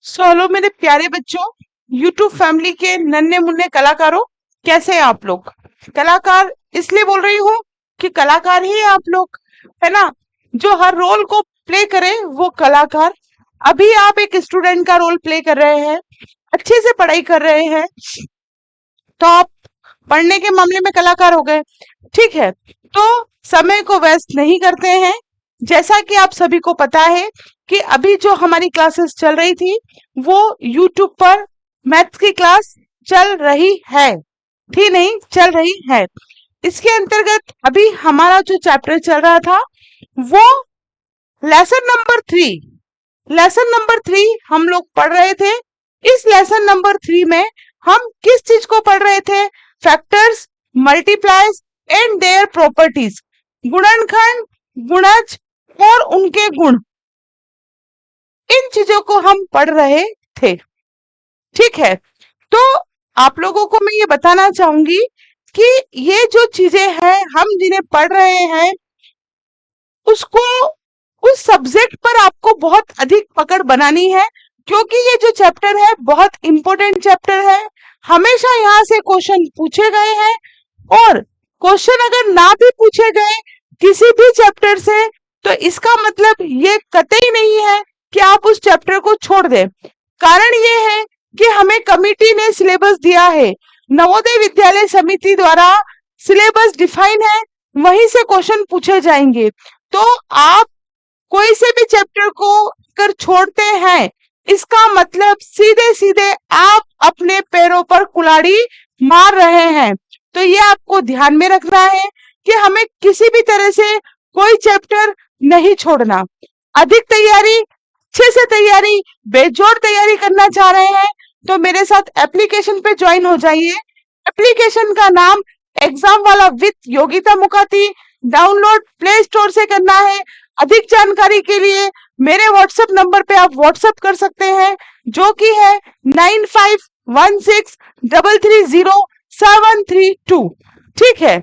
Hello मेरे प्यारे बच्चों, यूट्यूब फैमिली के नन्हे मुन्ने कलाकारों, कैसे हैं आप लोग। कलाकार इसलिए बोल रही हूँ कि कलाकार ही हैं आप लोग, है ना। जो हर रोल को प्ले करे वो कलाकार। अभी आप एक स्टूडेंट का रोल प्ले कर रहे हैं, अच्छे से पढ़ाई कर रहे हैं, तो आप पढ़ने के मामले में कलाकार हो गए। ठीक है, तो समय को वेस्ट नहीं करते हैं। जैसा कि आप सभी को पता है कि अभी जो हमारी क्लासेस चल रही थी वो यूट्यूब पर मैथ्स की क्लास चल रही है, थी नहीं, चल रही है। इसके अंतर्गत अभी हमारा जो चैप्टर चल रहा था वो लेसन नंबर 3 हम लोग पढ़ रहे थे। इस लेसन नंबर 3 में हम किस चीज को पढ़ रहे थे? Factors, multiples and their properties, गुणनखंड, गुणज और उनके गुण, इन चीजों को हम पढ़ रहे थे। ठीक है, तो आप लोगों को मैं ये बताना चाहूंगी कि ये जो चीजें हैं हम जिन्हें पढ़ रहे हैं उसको, उस सब्जेक्ट पर आपको बहुत अधिक पकड़ बनानी है, क्योंकि ये जो चैप्टर है बहुत इंपॉर्टेंट चैप्टर है। हमेशा यहाँ से क्वेश्चन पूछे गए हैं, और क्वेश्चन अगर ना भी पूछे गए किसी भी चैप्टर से तो इसका मतलब ये कतई नहीं है कि आप उस चैप्टर को छोड़ दें। कारण ये है कि हमें कमिटी ने सिलेबस दिया है, नवोदय विद्यालय समिति द्वारा सिलेबस डिफाइन है, वहीं से क्वेश्चन पूछे जाएंगे। तो आप कोई से भी चैप्टर को अगर छोड़ते हैं इसका मतलब सीधे सीधे आप अपने पैरों पर कुल्हाड़ी मार रहे हैं। तो ये आपको ध्यान में रखना है कि हमें किसी भी तरह से कोई चैप्टर नहीं छोड़ना। अधिक तैयारी, अच्छे से तैयारी, बेजोड़ तैयारी करना चाह रहे हैं तो मेरे साथ एप्लीकेशन पे ज्वाइन हो जाइए। एप्लीकेशन का नाम एग्जाम वाला with Yogita Mukhati, download play store से करना है। अधिक जानकारी के लिए मेरे व्हाट्सएप नंबर पे आप व्हाट्सएप कर सकते हैं, जो कि है 9516330732। ठीक है,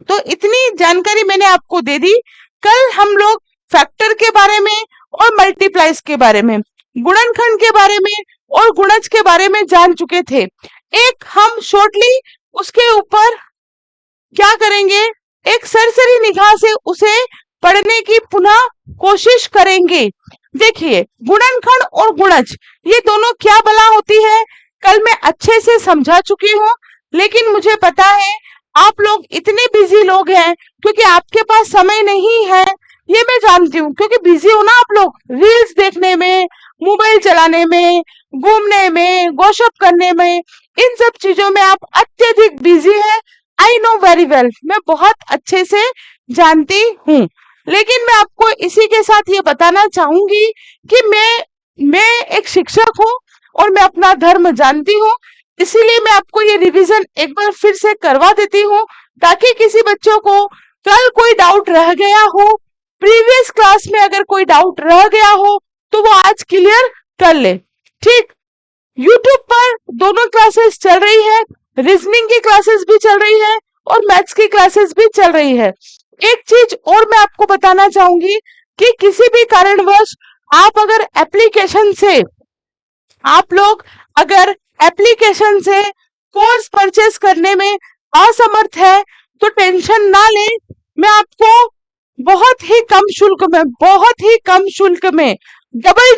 तो इतनी जानकारी मैंने आपको दे दी। कल हम लोग फैक्टर के बारे में और मल्टीप्लाइज के बारे में, गुणनखंड के बारे में और गुणज के बारे में जान चुके थे। एक हम शॉर्टली उसके ऊपर क्या करेंगे, एक सरसरी निगाह से उसे पढ़ने की पुनः कोशिश करेंगे। देखिए, गुणनखंड और गुणज ये दोनों क्या बला होती है कल मैं अच्छे से समझा चुकी हूँ, लेकिन मुझे पता है आप लोग इतने बिजी लोग हैं क्योंकि आपके पास समय नहीं है। ये मैं जानती हूँ, क्योंकि बिजी हो ना आप लोग, रील्स देखने में, मोबाइल चलाने में, घूमने में, गॉसिप करने में, इन सब चीजों में आप अत्यधिक बिजी हैं। आई नो वेरी वेल, मैं बहुत अच्छे से जानती हूँ, लेकिन मैं आपको इसी के साथ ये बताना चाहूंगी कि मैं एक शिक्षक हूँ और मैं अपना धर्म जानती हूँ। इसीलिए मैं आपको ये रिवीजन एक बार फिर से करवा देती हूँ, ताकि किसी बच्चों को कल कोई डाउट रह गया हो, प्रीवियस क्लास में अगर कोई डाउट रह गया हो तो वो आज क्लियर कर ले। ठीक, यूट्यूब पर दोनों क्लासेस चल रही है, रीजनिंग की क्लासेस भी चल रही है और मैथ्स की क्लासेस भी चल रही है। एक चीज और मैं आपको बताना चाहूंगी कि किसी भी कारणवश आप अगर एप्लीकेशन से कोर्स परचेस करने में असमर्थ है तो टेंशन ना ले। मैं आपको बहुत ही कम शुल्क में, डबल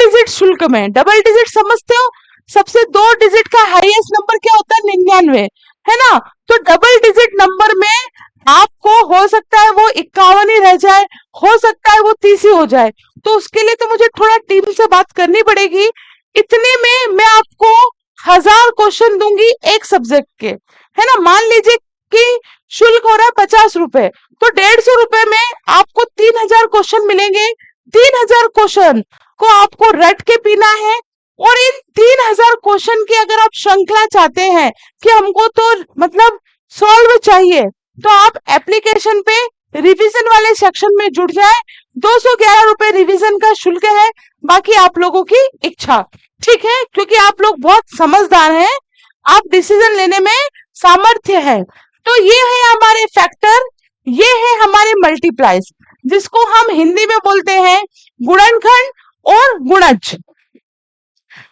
डिजिट समझते हो, सबसे 2 डिजिट का हाईएस्ट नंबर क्या होता है? 99, है ना। तो डबल डिजिट नंबर में आपको हो सकता है वो 51 ही रह जाए, हो सकता है वो 30 ही हो जाए, तो उसके लिए तो मुझे थोड़ा टीम से बात करनी पड़ेगी। इतने में मैं आपको 1000 क्वेश्चन दूंगी एक सब्जेक्ट के, है ना। मान लीजिए कि शुल्क हो रहा है 50 रुपए, तो 150 रुपए में आपको 3000 क्वेश्चन मिलेंगे। 3000 क्वेश्चन को आपको रट के पीना है, और इन 3000 क्वेश्चन की अगर आप श्रृंखला चाहते हैं कि हमको तो मतलब सॉल्व चाहिए, तो आप एप्लीकेशन पे रिवीजन वाले सेक्शन में जुड़ जाए। 211 रुपए रिवीजन का शुल्क है, बाकी आप लोगों की इच्छा। ठीक है, क्योंकि आप लोग बहुत समझदार हैं, आप डिसीजन लेने में सामर्थ्य है। तो ये है हमारे फैक्टर, ये है हमारे मल्टीप्लाइज, जिसको हम हिंदी में बोलते हैं गुणनखंड और गुणज।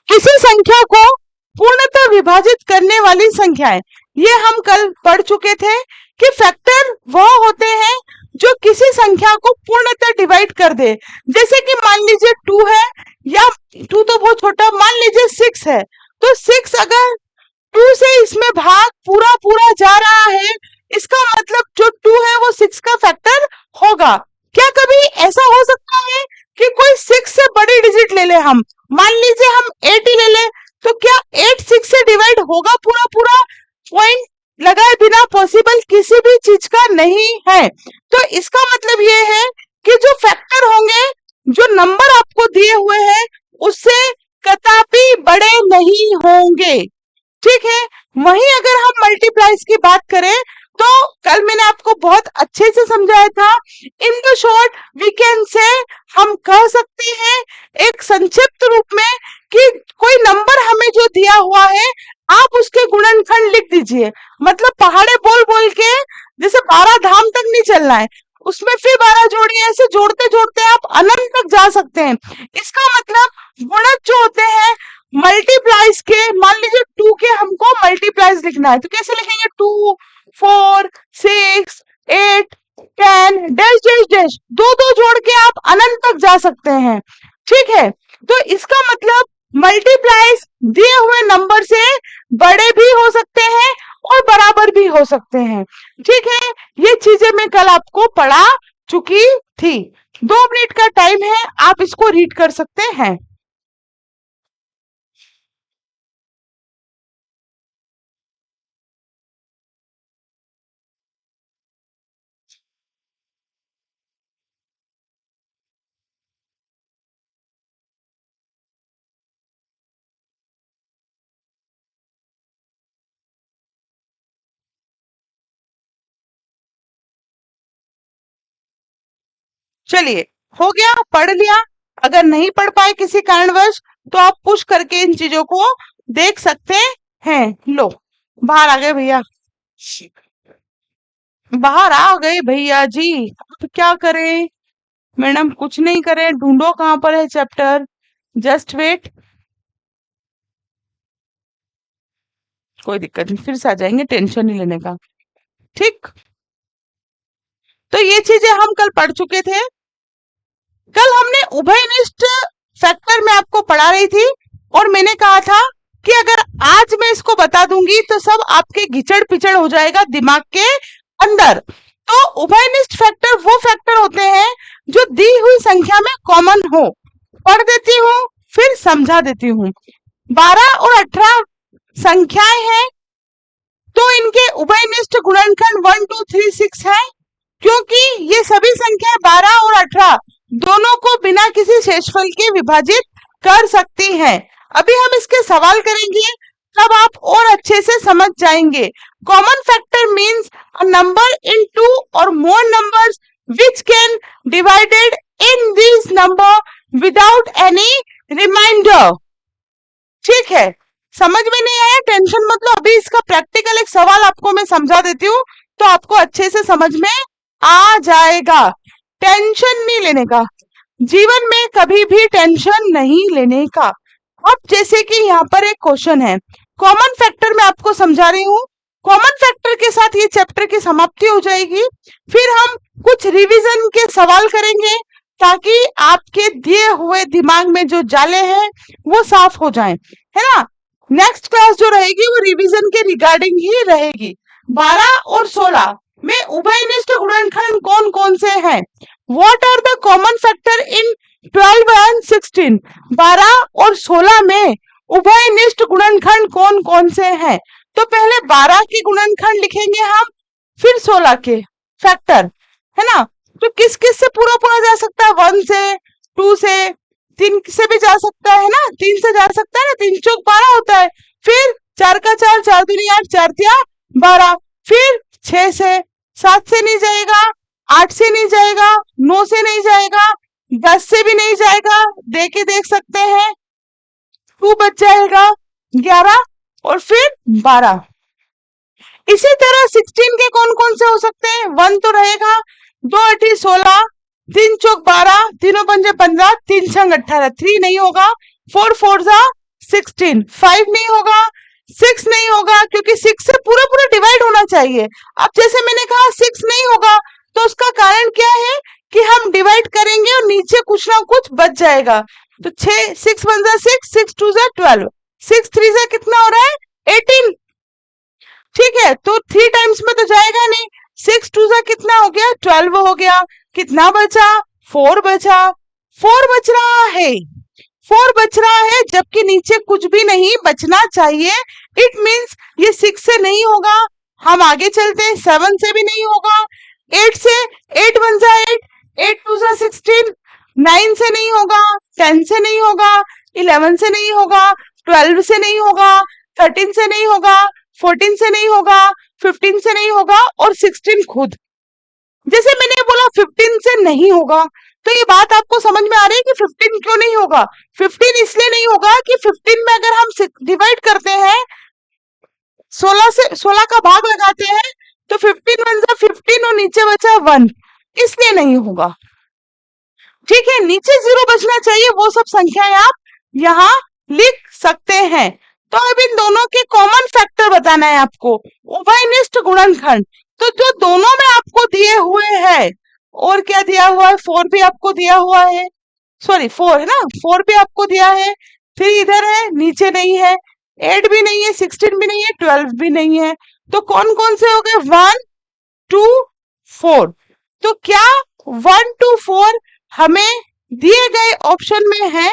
किसी संख्या को पूर्णतः विभाजित करने वाली संख्याएं, ये हम कल पढ़ चुके थे कि फैक्टर वह होते हैं जो किसी संख्या को पूर्णतः डिवाइड कर दे। जैसे कि मान लीजिए 2 है, या 2 तो बहुत छोटा, मान लीजिए 6 है, तो 6 अगर 2 से इसमें भाग पूरा पूरा जा रहा है, इसका मतलब जो 2 है वो 6 का फैक्टर होगा। क्या कभी ऐसा हो सकता है कि कोई 6 से बड़ी डिजिट ले ले, हम मान लीजिए हम 8 ही ले ले, तो क्या 8 6 से डिवाइड होगा पूरा पूरा? पॉइंट लगाए बिना पॉसिबल किसी भी चीज का नहीं है। तो इसका मतलब ये है कि जो फैक्टर होंगे, जो नंबर आपको दिए हुए हैं, उससे कदापि बड़े नहीं होंगे, ठीक है। वहीं अगर हम मल्टीप्लाइज की बात करें, तो कल मैंने आपको बहुत अच्छे से समझाया था। In the short we can say, हम कह सकते हैं एक संक्षिप्त रूप में कि कोई नंबर हमें जो दिया हुआ है, आप उसके गुणनखंड लिख दीजिए। मतलब पहाड़े बोल बोल के, जैसे 12 धाम तक नहीं चलना है, उसमें फिर 12 जोड़िए, ऐसे जोड़ते जोड़ते आप अनंत तक जा सकते हैं। इसका मतलब गुणक जो होते हैं मल्टीप्लाइज के, मान लीजिए 2 के हमको मल्टीप्लाइज लिखना है, तो कैसे लिखेंगे? 2 4 6 8 10 डैश डैश डैश, दो दो जोड़ के आप अनंत तक जा सकते हैं, ठीक है। तो इसका मतलब मल्टीप्लाइज दिए हुए नंबर से बड़े भी हो सकते हैं और बराबर भी हो सकते हैं, ठीक है। ये चीजें मैं कल आपको पढ़ा चुकी थी। 2 मिनट का टाइम है, आप इसको रीड कर सकते हैं। चलिए, हो गया, पढ़ लिया। अगर नहीं पढ़ पाए किसी कारणवश, तो आप पुश करके इन चीजों को देख सकते हैं। लो, बाहर आ गए भैया, बाहर आ गए भैया जी। अब क्या करें मैडम? कुछ नहीं करें, ढूंढो कहाँ पर है चैप्टर। जस्ट वेट, कोई दिक्कत नहीं, फिर से आ जाएंगे, टेंशन नहीं लेने का, ठीक। तो ये चीजें हम कल पढ़ चुके थे। कल हमने उभयनिष्ठ फैक्टर में आपको पढ़ा रही थी, और मैंने कहा था कि अगर आज मैं इसको बता दूंगी तो सब आपके घिचड़ पिचड़ हो जाएगा दिमाग के अंदर। तो उभयनिष्ठ फैक्टर वो फैक्टर होते हैं जो दी हुई संख्या में कॉमन हो। पढ़ देती हूँ, फिर समझा देती हूँ। 12 और 18 संख्याएं हैं, तो इनके उभयनिष्ठ गुणनखंड 1 2 3 6 है, क्योंकि ये सभी संख्याएं 12 और 18 दोनों को बिना किसी शेषफल के विभाजित कर सकती हैं। अभी हम इसके सवाल करेंगे, तब आप और अच्छे से समझ जाएंगे। Common factor means a number in 2 or more numbers which can divided in these number without any remainder, ठीक है। समझ में नहीं आया, टेंशन मत लो, अभी इसका प्रैक्टिकल एक सवाल आपको मैं समझा देती हूँ, तो आपको अच्छे से समझ में आ जाएगा। टेंशन नहीं लेने का, जीवन में कभी भी टेंशन नहीं लेने का। अब जैसे कि यहाँ पर एक क्वेश्चन है, कॉमन फैक्टर में आपको समझा रही हूँ। कॉमन फैक्टर के साथ ये चैप्टर की समाप्ति हो जाएगी। फिर हम कुछ रिवीजन के सवाल करेंगे, ताकि आपके दिए हुए दिमाग में जो जाले हैं वो साफ हो जाएं, है ना। नेक्स्ट क्लास जो रहेगी वो रिवीजन के रिगार्डिंग ही रहेगी। 12 और 16 में उभयनिष्ठ गुणनखंड कौन कौन से हैं? What are the common factor in 12 and 16? 12 और 16 में उभयनिष्ठ गुणनखंड कौन कौन से हैं? तो पहले 12 के गुणनखंड लिखेंगे हम, फिर 16 के फैक्टर, है ना। तो किस किस से पूरा पूरा जा सकता है? 1 से, 2 से, 3 से भी जा सकता है ना, 3 से जा सकता है ना, 3 चौक 12 होता है। फिर 4 का 4, 4 दूनी 8, 4 तिया 12। फिर 6 से, 7 से नहीं जाएगा, 8 से नहीं जाएगा, 9 से नहीं जाएगा, 10 से भी नहीं जाएगा, दे के देख सकते हैं, 2 बच जाएगा, 11 और फिर 12। इसी तरह 16 के कौन कौन से हो सकते हैं? 1 तो रहेगा, 2 8 16, 3 चौक 12, तीनों पंजे 15, 3 छंग 18, 3 नहीं होगा, 4 4 जा 16, 5 नहीं होगा, 6 नहीं होगा, क्योंकि 6 से पूरा पूरा डिवाइड होना चाहिए। अब जैसे मैंने कहा 6 नहीं होगा, तो उसका कारण क्या है कि हम डिवाइड करेंगे और नीचे कुछ ना कुछ बच जाएगा। तो 6, 6 1 जा 6, 6 2 जा 12, 6 3 जा कितना हो रहा है 18। ठीक है, तो 3 टाइम्स में तो जाएगा नहीं, 6 2 जा कितना हो गया 12 हो गया। कितना बचा 4 बचा, 4 बच रहा है, 4 बच रहा है, जबकि नीचे कुछ भी नहीं बचना चाहिए। इट मींस ये 6 से नहीं होगा। हम आगे चलते हैं, 7 से भी नहीं होगा, 8 से, 8 1 जा 8, 8 2 जा 16, 9 से नहीं होगा, 10 से नहीं होगा, 11 से नहीं होगा, 12 से नहीं होगा, 13 से नहीं होगा, 14 से नहीं होगा, 15 से नहीं होगा, और 16 खुद। जैसे मैंने बोला 15 से नहीं होगा, तो ये बात आपको समझ में आ रही है कि 15 क्यों नहीं होगा। 15 इसलिए नहीं होगा कि 15 में अगर हम डिवाइड करते हैं, 16 से 16 का भाग लगाते हैं, तो 15 1 जा 15 और नीचे बचा 1, इसलिए नहीं होगा। ठीक है, नीचे 0 बचना चाहिए, वो सब संख्याएं आप यहाँ लिख सकते हैं। तो अब इन दोनों के कॉमन फैक्टर बताना है आपको, उभयनिष्ठ गुणनखंड। तो जो दोनों में आपको दिए हुए हैं, और क्या दिया हुआ है, 4 भी आपको दिया हुआ है, सॉरी 4 है ना, 4 भी आपको दिया है, 3 इधर है, नीचे नहीं है, 8 भी नहीं है, 16 भी नहीं है, 12 भी नहीं है। तो कौन कौन से हो गए 1 2 4। तो क्या 1 2 4 हमें दिए गए ऑप्शन में है?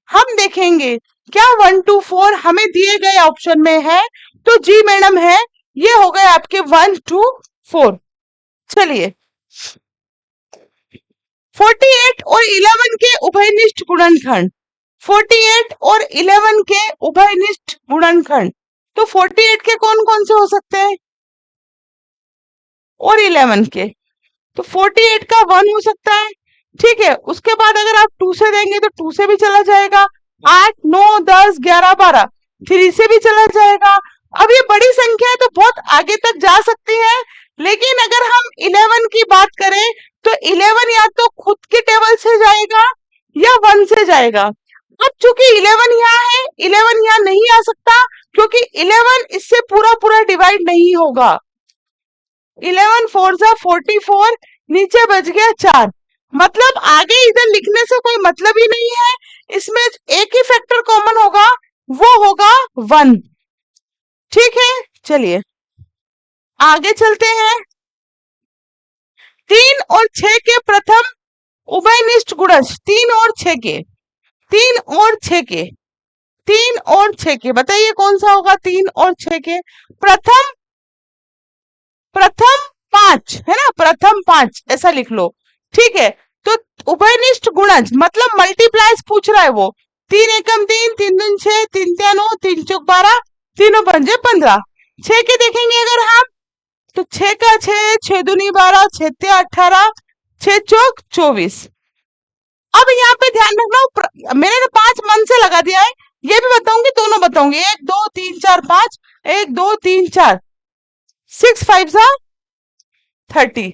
हम देखेंगे क्या 1 2 4 हमें दिए गए ऑप्शन में है, तो जी मैडम है, ये हो गए आपके 1 2 4। चलिए 48 और 11 के उभयनिष्ठ गुणनखंड, 48 और 11 के उभयनिष्ठ गुणनखंड। तो 48 के कौन कौन से हो सकते हैं और 11 के, तो 48 का 1 हो सकता है। ठीक है, उसके बाद अगर आप 2 से देंगे तो 2 से भी चला जाएगा, 8 9 10 11 12, 3 से भी चला जाएगा। अब ये बड़ी संख्या है तो बहुत आगे तक जा सकती है, लेकिन अगर हम 11 की बात करें तो 11 या तो खुद के टेबल से जाएगा या 1 से जाएगा। अब चूंकि 11 यहाँ है, 11 यहाँ नहीं आ सकता, क्योंकि 11 इससे पूरा पूरा डिवाइड नहीं होगा। 11 4 जा 44, नीचे बच गया 4, मतलब आगे इधर लिखने से कोई मतलब ही नहीं है। इसमें एक ही फैक्टर कॉमन होगा, वो होगा 1। ठीक है, चलिए आगे चलते हैं। 3 और 6 के प्रथम उभयनिष्ठ गुणज, 3 और 6 के, 3 और 6 के, 3 और 6 के, बताइए कौन सा होगा 3 और 6 के प्रथम, प्रथम 5 है ना, प्रथम 5 ऐसा लिख लो। ठीक है, तो उभयनिष्ठ गुणज मतलब मल्टीप्लाइज पूछ रहा है वो, 3 एकम 3, 3 दूनी 6, 3 तिया 9, 3 चौक 12, तीनों पंजे 15। 6 के देखेंगे अगर हम, तो 6 का 6, 6 दूनी 12, 6 तिया 18, 6 चौक 24। अब यहाँ पे ध्यान रखना, मैंने तो 5 मन से लगा दिया है, ये भी बताऊंगी, दोनों बताऊंगी, 1 2 3 4 5, 1 2 3 4, 6 5 30।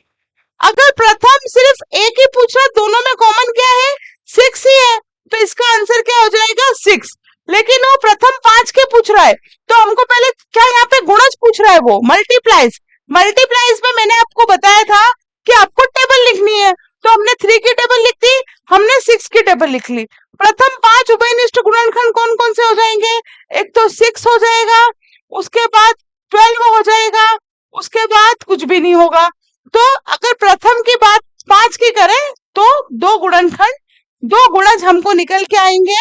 अगर प्रथम सिर्फ एक ही पूछ रहा, दोनों में कॉमन क्या है 6 ही है, तो इसका आंसर क्या हो जाएगा 6। लेकिन वो प्रथम 5 के पूछ रहा है, तो हमको पहले क्या यहाँ पे गुणज पूछ रहा है, वो मल्टीप्लाइज। मल्टीप्लाइज में मैंने आपको बताया था कि आपको टेबल लिखनी है, तो हमने 3 की टेबल लिख दी, हमने 6 की टेबल लिख ली। प्रथम 5 उभयनिष्ठ गुणनखंड कौन कौन से हो जाएंगे, एक तो 6 हो जाएगा, उसके बाद 12 हो जाएगा, उसके बाद कुछ भी नहीं होगा। तो अगर प्रथम की बात 5 की करें तो दो गुणनखंड, दो गुणज हमको निकल के आएंगे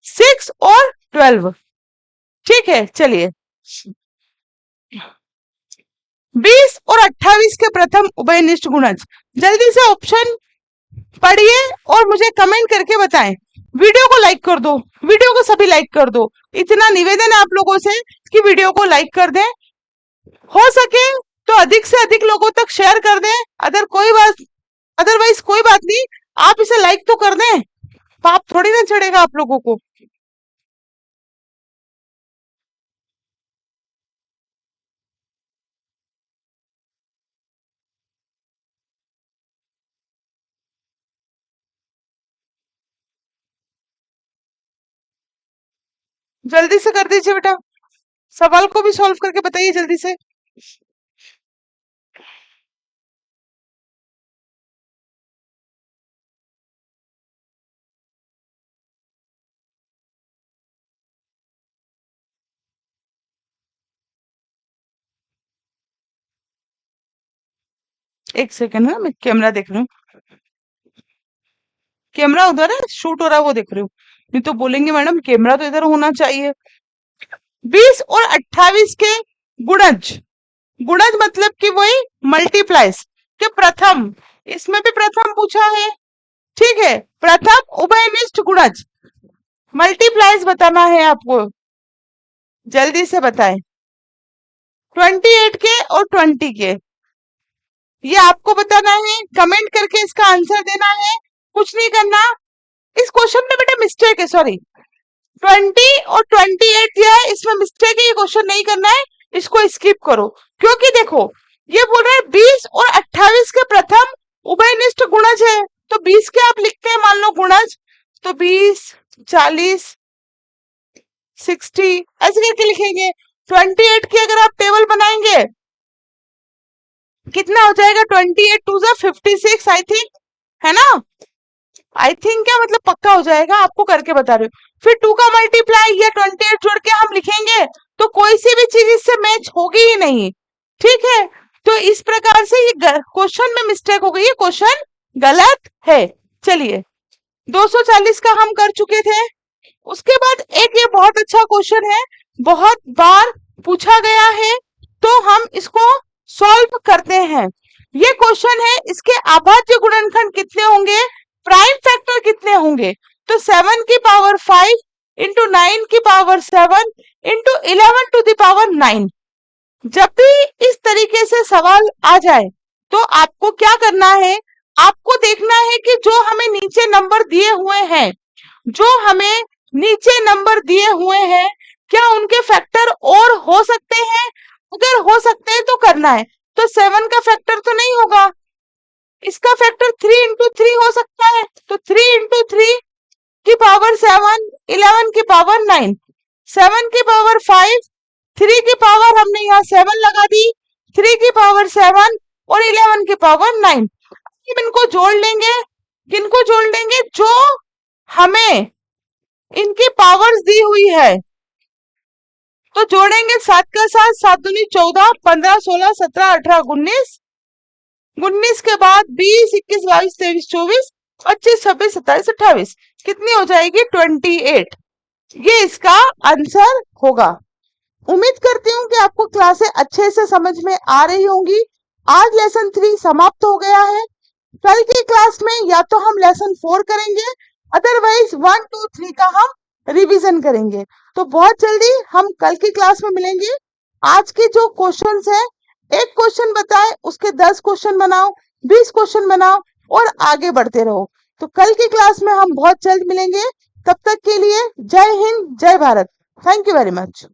6 और 12। ठीक है, चलिए 20 और 28 के प्रथम उभयनिष्ठ गुणज, जल्दी से ऑप्शन पढ़िए और मुझे कमेंट करके बताएं। वीडियो को लाइक कर दो, वीडियो को सभी लाइक कर दो, इतना निवेदन है आप लोगों से कि वीडियो को लाइक कर दें, हो सके तो अधिक से अधिक लोगों तक शेयर कर दें। अदरवाइज कोई बात नहीं, आप इसे लाइक तो कर दें, पाप थोड़ी ना चढ़ेगा आप लोगों को। जल्दी से कर दीजिए बेटा, सवाल को भी सॉल्व करके बताइए जल्दी से। एक सेकंड है, मैं कैमरा देख रही हूँ। कैमरा उधर है, शूट हो रहा है वो देख रही हूँ। नहीं तो बोलेंगे मैडम कैमरा तो इधर होना चाहिए। 20 और 28 के गुणज, गुणज मतलब कि वही मल्टीप्लाइज के प्रथम, इसमें भी प्रथम पूछा है, ठीक है। प्रथम उभयनिष्ठ गुणज मल्टीप्लाइज बताना है आपको, जल्दी से बताएं। 28 के और 20 के, ये आपको बताना है, कमेंट करके इसका आंसर देना है, कुछ नहीं करना। इस क्वेश्चन में बेटा मिस्टेक है, सॉरी, 20 और 28 दिया है, इसमें मिस्टेक है, ये क्वेश्चन नहीं करना है, इसको स्किप करो। क्योंकि देखो ये बोल रहा है 20 और 28 के प्रथम उभयनिष्ठ गुणज है, तो 20 के आप लिखते हैं मान लो गुणज, तो 20, 40, 60 ऐसे करके लिखेंगे। 28 की अगर आप टेबल बनाएंगे कितना हो जाएगा, 28 टू जा 56 आई थिंक, है ना। आई थिंक क्या मतलब पक्का हो जाएगा, आपको करके बता रही हूँ। फिर 2 का मल्टीप्लाई या 28 जोड़ के हम लिखेंगे तो कोई सी भी चीज इससे मैच होगी ही नहीं, ठीक है। तो इस प्रकार से ये क्वेश्चन में मिस्टेक हो गई है, क्वेश्चन गलत है। चलिए 240 का हम कर चुके थे। उसके बाद एक ये बहुत अच्छा क्वेश्चन है, बहुत बार पूछा गया है, तो हम इसको सॉल्व करते हैं। ये क्वेश्चन है, इसके अभाज्य गुणनखंड कितने होंगे, प्राइम फैक्टर कितने होंगे, तो 7 की पावर 5 इंटू 9 की power 7 into 11 to the power 9। जब भी इस तरीके से सवाल आ जाए तो आपको क्या करना है, आपको देखना है कि जो हमें नीचे नंबर दिए हुए हैं, जो हमें नीचे नंबर दिए हुए हैं, क्या उनके फैक्टर और हो सकते हैं, अगर हो सकते हैं तो करना है। तो 7 का फैक्टर तो नहीं होगा, इसका फैक्टर 3 इंटू 3 हो सकता है, तो 3 इंटू 3 की पावर 7, 11 की पावर 9, 7 की पावर 5, 3 की पावर हमने यहाँ 7 लगा दी, 3 की पावर 7 और 11 की पावर 9। इनको जोड़ लेंगे, किनको जोड़ लेंगे, जो हमें इनकी पावर्स दी हुई है, तो जोड़ेंगे 7 का 7, 7 दूनी 14, 15, 16, 17, 18, 19, 19 के बाद 20, 21, 22, 23, 24, 25, 26, 27, 28, कितनी हो जाएगी 28। ये इसका आंसर होगा। उम्मीद करती हूँ कि आपको क्लासें अच्छे से समझ में आ रही होंगी। आज लेसन 3 समाप्त हो गया है। कल की क्लास में या तो हम लेसन 4 करेंगे, अदरवाइज 1, 2, 3 का हम रिवीजन करेंगे। तो बहुत जल्दी हम कल की क्लास में मिलेंगे। आज के जो क्वेश्चंस है, एक क्वेश्चन बताए उसके 10 क्वेश्चन बनाओ, 20 क्वेश्चन बनाओ और आगे बढ़ते रहो। तो कल की क्लास में हम बहुत जल्द मिलेंगे। तब तक के लिए जय हिंद, जय Bharat. Thank you very much.